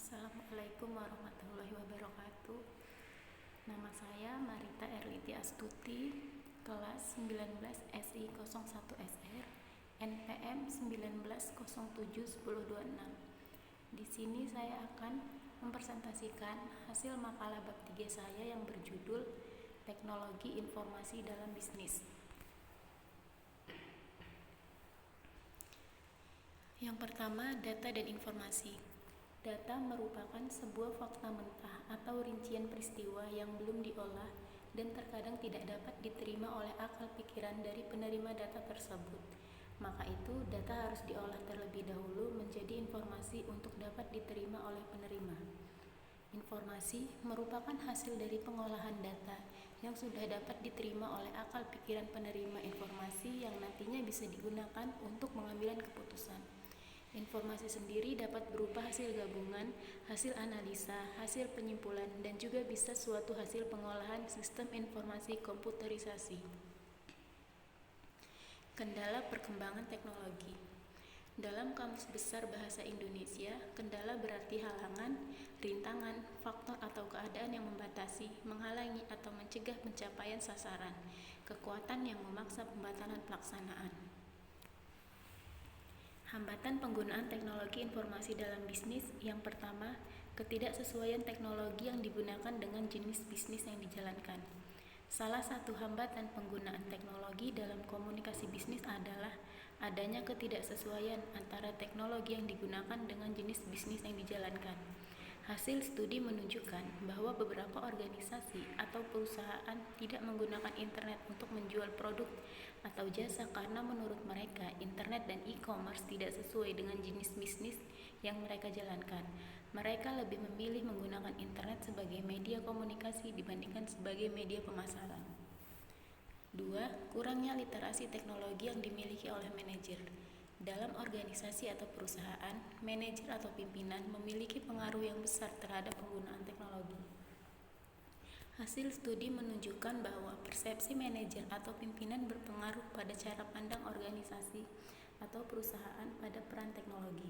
Assalamualaikum warahmatullahi wabarakatuh. Nama saya Marita Erliti Astuti, kelas 19 SI 01 SR, NPM 19071026. Di sini saya akan mempresentasikan hasil makalah bab 3 saya yang berjudul Teknologi Informasi dalam Bisnis. Yang pertama, data dan informasi. Data merupakan sebuah fakta mentah atau rincian peristiwa yang belum diolah dan terkadang tidak dapat diterima oleh akal pikiran dari penerima data tersebut. Maka itu, data harus diolah terlebih dahulu menjadi informasi untuk dapat diterima oleh penerima. Informasi merupakan hasil dari pengolahan data yang sudah dapat diterima oleh akal pikiran penerima informasi yang nantinya bisa digunakan untuk pengambilan keputusan. Informasi sendiri dapat berupa hasil gabungan, hasil analisa, hasil penyimpulan, dan juga bisa suatu hasil pengolahan sistem informasi komputerisasi. Kendala perkembangan teknologi. Dalam Kamus Besar Bahasa Indonesia, kendala berarti halangan, rintangan, faktor atau keadaan yang membatasi, menghalangi atau mencegah pencapaian sasaran, kekuatan yang memaksa pembatalan pelaksanaan. Hambatan penggunaan teknologi informasi dalam bisnis. Yang pertama, ketidaksesuaian teknologi yang digunakan dengan jenis bisnis yang dijalankan. Salah satu hambatan penggunaan teknologi dalam komunikasi bisnis adalah adanya ketidaksesuaian antara teknologi yang digunakan dengan jenis bisnis yang dijalankan. Hasil studi menunjukkan bahwa beberapa organisasi atau perusahaan tidak menggunakan internet untuk menjual produk atau jasa karena menurut mereka internet dan e-commerce tidak sesuai dengan jenis bisnis yang mereka jalankan. Mereka lebih memilih menggunakan internet sebagai media komunikasi dibandingkan sebagai media pemasaran. 2. Kurangnya literasi teknologi yang dimiliki oleh manajer. Dalam organisasi atau perusahaan, manajer atau pimpinan memiliki pengaruh yang besar terhadap penggunaan teknologi. Hasil studi menunjukkan bahwa persepsi manajer atau pimpinan berpengaruh pada cara pandang organisasi atau perusahaan pada peran teknologi.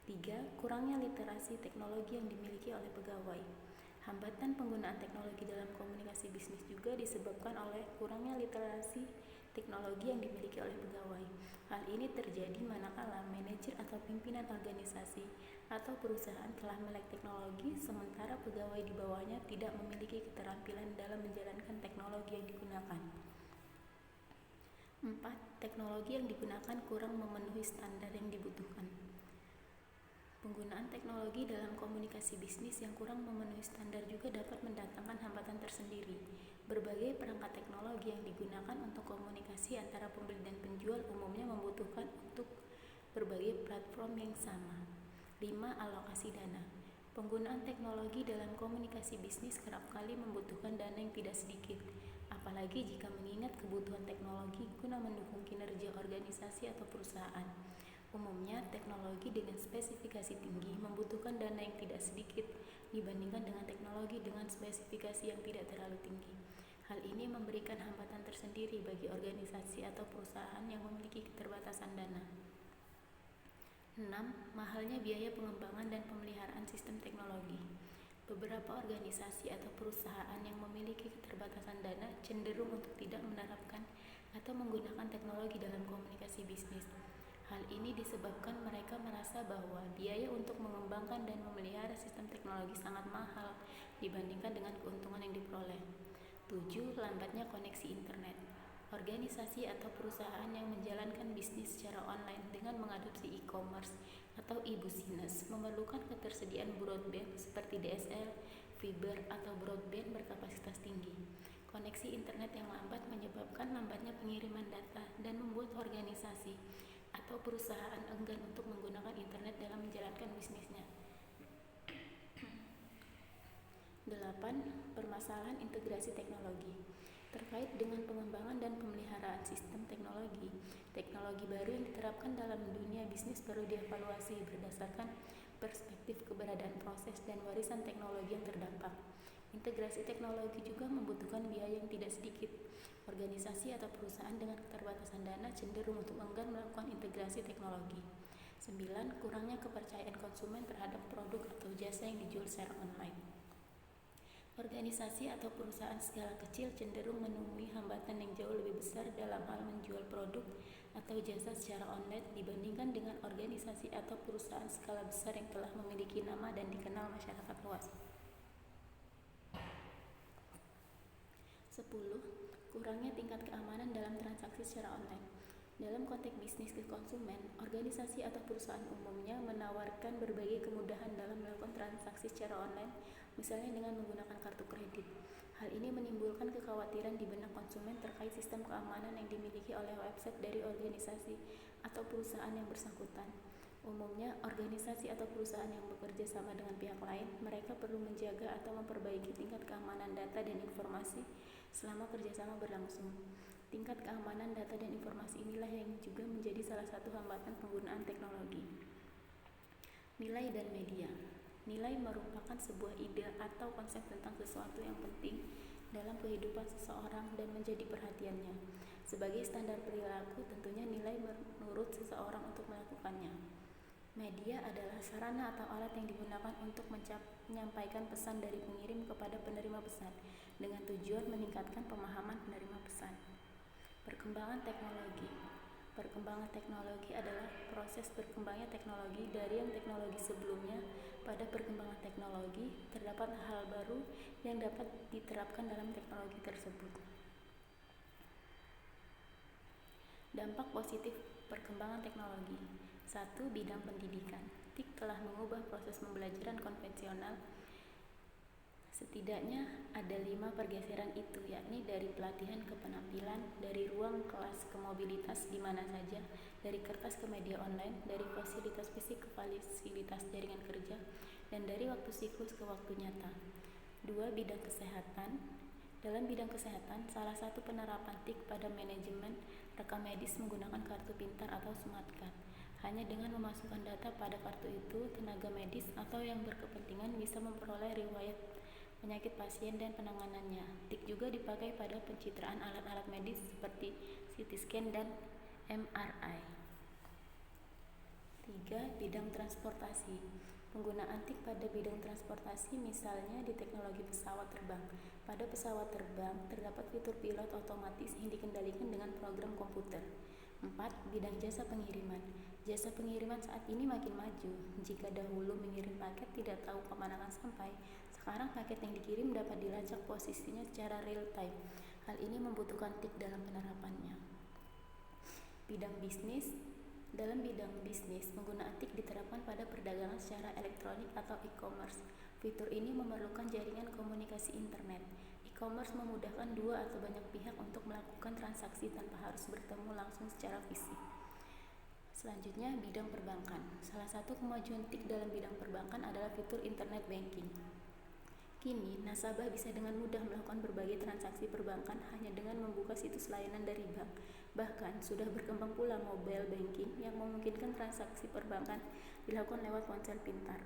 3. Kurangnya literasi teknologi yang dimiliki oleh pegawai. Hambatan penggunaan teknologi dalam komunikasi bisnis juga disebabkan oleh kurangnya literasi teknologi yang dimiliki oleh pegawai. Hal ini terjadi manakala manajer atau pimpinan organisasi atau perusahaan telah melek teknologi sementara pegawai di bawahnya tidak memiliki keterampilan dalam menjalankan teknologi yang digunakan. 4. Teknologi yang digunakan kurang memenuhi standar yang dibutuhkan. Penggunaan teknologi dalam komunikasi bisnis yang kurang memenuhi standar juga dapat mendatangkan hambatan tersendiri. Berbagai perangkat teknologi yang digunakan untuk komunikasi antara pembeli dan penjual umumnya membutuhkan untuk berbagai platform yang sama. 5. Alokasi dana. Penggunaan teknologi dalam komunikasi bisnis kerap kali membutuhkan dana yang tidak sedikit, apalagi jika mengingat kebutuhan teknologi guna mendukung kinerja organisasi atau perusahaan. Umumnya, teknologi dengan spesifikasi tinggi membutuhkan dana yang tidak sedikit dibandingkan dengan teknologi dengan spesifikasi yang tidak terlalu tinggi. Hal ini memberikan hambatan tersendiri bagi organisasi atau perusahaan yang memiliki keterbatasan dana. 6. Mahalnya biaya pengembangan dan pemeliharaan sistem teknologi. Beberapa organisasi atau perusahaan yang memiliki keterbatasan dana cenderung untuk tidak menerapkan atau menggunakan teknologi dalam komunikasi bisnis. Hal ini disebabkan mereka merasa bahwa biaya untuk mengembangkan dan memelihara sistem teknologi sangat mahal dibandingkan dengan keuntungan yang diperoleh. 7. Lambatnya koneksi internet. Organisasi atau perusahaan yang menjalankan bisnis secara online dengan mengadopsi e-commerce atau e-business memerlukan ketersediaan broadband seperti DSL, fiber, atau broadband berkapasitas tinggi. Koneksi internet yang lambat menyebabkan lambatnya pengiriman data dan membuat organisasi atau perusahaan enggan untuk menggunakan internet dalam menjalankan bisnisnya. 8. Permasalahan integrasi teknologi. Terkait dengan pengembangan dan pemeliharaan sistem teknologi, teknologi baru yang diterapkan dalam dunia bisnis perlu dievaluasi berdasarkan perspektif keberadaan proses dan warisan teknologi yang terdampak. Integrasi teknologi juga membutuhkan biaya yang tidak sedikit. Organisasi atau perusahaan dengan keterbatasan dana cenderung untuk enggan melakukan integrasi teknologi. 9. Kurangnya kepercayaan konsumen terhadap produk atau jasa yang dijual secara online. Organisasi atau perusahaan skala kecil cenderung menemui hambatan yang jauh lebih besar dalam hal menjual produk atau jasa secara online dibandingkan dengan organisasi atau perusahaan skala besar yang telah memiliki nama dan dikenal masyarakat luas. 10. Kurangnya tingkat keamanan dalam transaksi secara online. Dalam konteks bisnis ke konsumen, organisasi atau perusahaan umumnya menawarkan berbagai kemudahan dalam melakukan transaksi secara online, misalnya dengan menggunakan kartu kredit. Hal ini menimbulkan kekhawatiran di benak konsumen terkait sistem keamanan yang dimiliki oleh website dari organisasi atau perusahaan yang bersangkutan. Umumnya, organisasi atau perusahaan yang bekerja sama dengan pihak lain, mereka perlu menjaga atau memperbaiki tingkat keamanan data dan informasi selama kerjasama berlangsung. Tingkat keamanan data dan informasi inilah yang juga menjadi salah satu hambatan penggunaan teknologi. Nilai dan media. Nilai merupakan sebuah ide atau konsep tentang sesuatu yang penting dalam kehidupan seseorang dan menjadi perhatiannya. Sebagai standar perilaku, tentunya nilai menurut seseorang untuk melakukannya. Media adalah sarana atau alat yang digunakan untuk menyampaikan pesan dari pengirim kepada penerima pesan dengan tujuan meningkatkan pemahaman penerima pesan. Perkembangan teknologi. Perkembangan teknologi adalah proses berkembangnya teknologi dari yang teknologi sebelumnya. Pada perkembangan teknologi, terdapat hal baru yang dapat diterapkan dalam teknologi tersebut. Dampak positif perkembangan teknologi. 1. Bidang pendidikan. TIK telah mengubah proses pembelajaran konvensional. Setidaknya ada 5 pergeseran itu, yakni dari pelatihan ke penampilan, dari ruang kelas ke mobilitas di mana saja, dari kertas ke media online, dari fasilitas fisik ke fasilitas jaringan kerja, dan dari waktu siklus ke waktu nyata. 2. Bidang kesehatan. Dalam bidang kesehatan, salah satu penerapan TIK pada manajemen rekam medis menggunakan kartu pintar atau smart card. Hanya dengan memasukkan data pada kartu itu, tenaga medis atau yang berkepentingan bisa memperoleh riwayat penyakit pasien dan penanganannya. TIK juga dipakai pada pencitraan alat-alat medis seperti CT scan dan MRI. 3. Bidang transportasi. Penggunaan TIK pada bidang transportasi misalnya di teknologi pesawat terbang. Pada pesawat terbang terdapat fitur pilot otomatis yang dikendalikan dengan program komputer. 4. Bidang jasa pengiriman. Jasa pengiriman saat ini makin maju. Jika dahulu mengirim paket tidak tahu kapan akan sampai, sekarang paket yang dikirim dapat dilacak posisinya secara real time. Hal ini membutuhkan TIK dalam penerapannya. Bidang bisnis. Dalam bidang bisnis, penggunaan TIK diterapkan pada perdagangan secara elektronik atau e-commerce. Fitur ini memerlukan jaringan komunikasi internet. E-commerce memudahkan dua atau banyak pihak untuk melakukan transaksi tanpa harus bertemu langsung secara fisik. Selanjutnya, bidang perbankan. Salah satu kemajuan TIK dalam bidang perbankan adalah fitur internet banking. Kini, nasabah bisa dengan mudah melakukan berbagai transaksi perbankan hanya dengan membuka situs layanan dari bank. Bahkan, sudah berkembang pula mobile banking yang memungkinkan transaksi perbankan dilakukan lewat ponsel pintar.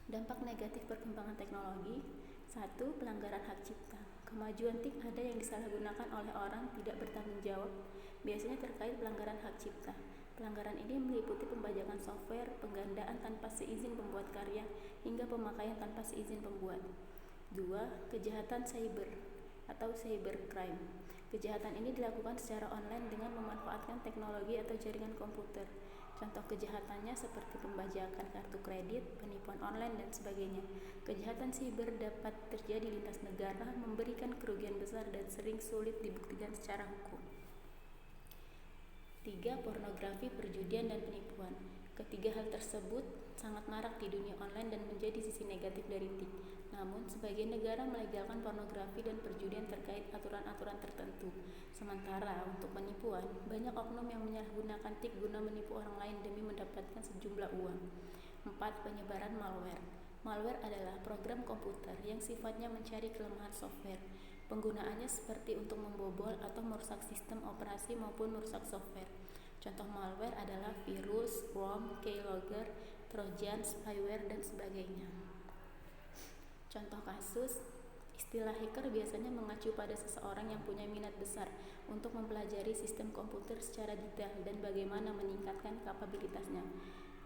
Dampak negatif perkembangan teknologi. 1. Pelanggaran hak cipta. Kemajuan TIK ada yang disalahgunakan oleh orang tidak bertanggung jawab, biasanya terkait pelanggaran hak cipta. Pelanggaran ini meliputi pembajakan software, penggandaan tanpa seizin pembuat karya, hingga pemakaian tanpa seizin pembuat. 2. Kejahatan cyber atau cybercrime. Kejahatan ini dilakukan secara online dengan memanfaatkan teknologi atau jaringan komputer. Contoh kejahatannya seperti pembajakan kartu kredit, penipuan online, dan sebagainya. Kejahatan siber dapat terjadi lintas negara, memberikan kerugian besar dan sering sulit dibuktikan secara hukum. 3. Pornografi, perjudian, dan penipuan. Ketiga hal tersebut sangat marak di dunia online dan menjadi sisi negatif dari TIK. Namun, sebagian negara melegalkan pornografi dan perjudian terkait aturan-aturan tertentu. Sementara untuk penipuan, banyak oknum yang menyalahgunakan TIK guna menipu orang lain demi mendapatkan sejumlah uang. 4. Penyebaran malware. Malware adalah program komputer yang sifatnya mencari kelemahan software. Penggunaannya seperti untuk membobol atau merusak sistem operasi maupun merusak software. Contoh malware adalah virus, worm, keylogger, trojan, spyware, dan sebagainya. Contoh kasus, Istilah hacker biasanya mengacu pada seseorang yang punya minat besar untuk mempelajari sistem komputer secara detail dan bagaimana meningkatkan kapabilitasnya.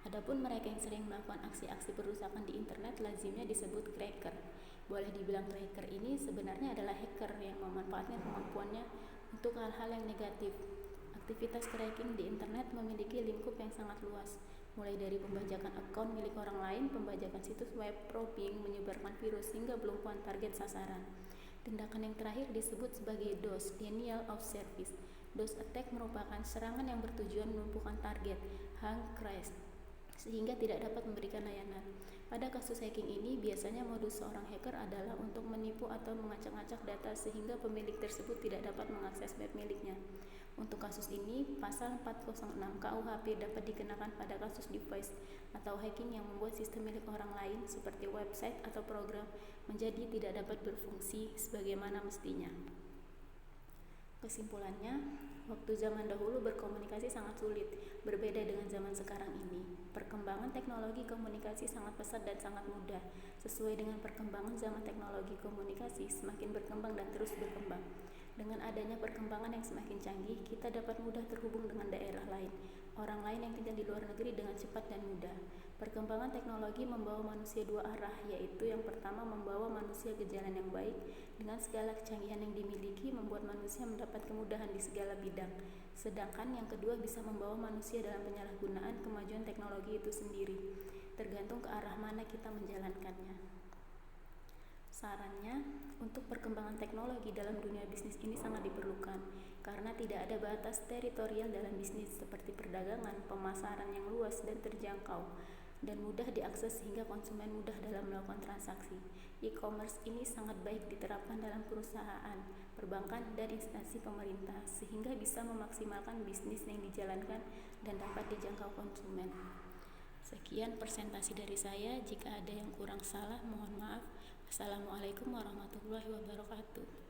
Adapun mereka yang sering melakukan aksi-aksi perusakan di internet lazimnya disebut cracker. Boleh dibilang cracker ini sebenarnya adalah hacker yang memanfaatkan kemampuannya untuk hal-hal yang negatif. Aktivitas cracking di internet memiliki lingkup yang sangat luas, mulai dari pembajakan akun milik orang lain, pembajakan situs web, probing, menyebarkan virus, hingga pelumpuhan target sasaran. Tindakan yang terakhir disebut sebagai DOS, Denial of Service. DOS attack merupakan serangan yang bertujuan melumpuhkan target, hang crash, sehingga tidak dapat memberikan layanan. Pada kasus hacking ini, biasanya modus seorang hacker adalah untuk menipu atau mengacak-acak data sehingga pemilik tersebut tidak dapat mengakses web miliknya. Untuk kasus ini, pasal 406 KUHP dapat dikenakan pada kasus device atau hacking yang membuat sistem milik orang lain seperti website atau program menjadi tidak dapat berfungsi sebagaimana mestinya. Kesimpulannya, waktu zaman dahulu berkomunikasi sangat sulit, berbeda dengan zaman sekarang ini. Perkembangan teknologi komunikasi sangat pesat dan sangat mudah. Sesuai dengan perkembangan zaman teknologi komunikasi semakin berkembang dan terus berkembang. Dengan adanya perkembangan yang semakin canggih, kita dapat mudah terhubung dengan daerah lain, orang lain yang tinggal di luar negeri dengan cepat dan mudah. Perkembangan teknologi membawa manusia dua arah, yaitu yang pertama membawa manusia ke jalan yang baik, dengan segala kecanggihan yang dimiliki membuat manusia mendapat kemudahan di segala bidang. Sedangkan yang kedua bisa membawa manusia dalam penyalahgunaan kemajuan teknologi itu sendiri, tergantung ke arah mana kita menjalankannya. Sarannya, untuk perkembangan teknologi dalam dunia bisnis ini sangat diperlukan, karena tidak ada batas teritorial dalam bisnis seperti perdagangan, pemasaran yang luas dan terjangkau, dan mudah diakses sehingga konsumen mudah dalam melakukan transaksi. E-commerce ini sangat baik diterapkan dalam perusahaan, perbankan, dan instansi pemerintah, sehingga bisa memaksimalkan bisnis yang dijalankan dan dapat dijangkau konsumen. Sekian presentasi dari saya, jika ada yang kurang salah mohon maaf. Assalamualaikum warahmatullahi wabarakatuh.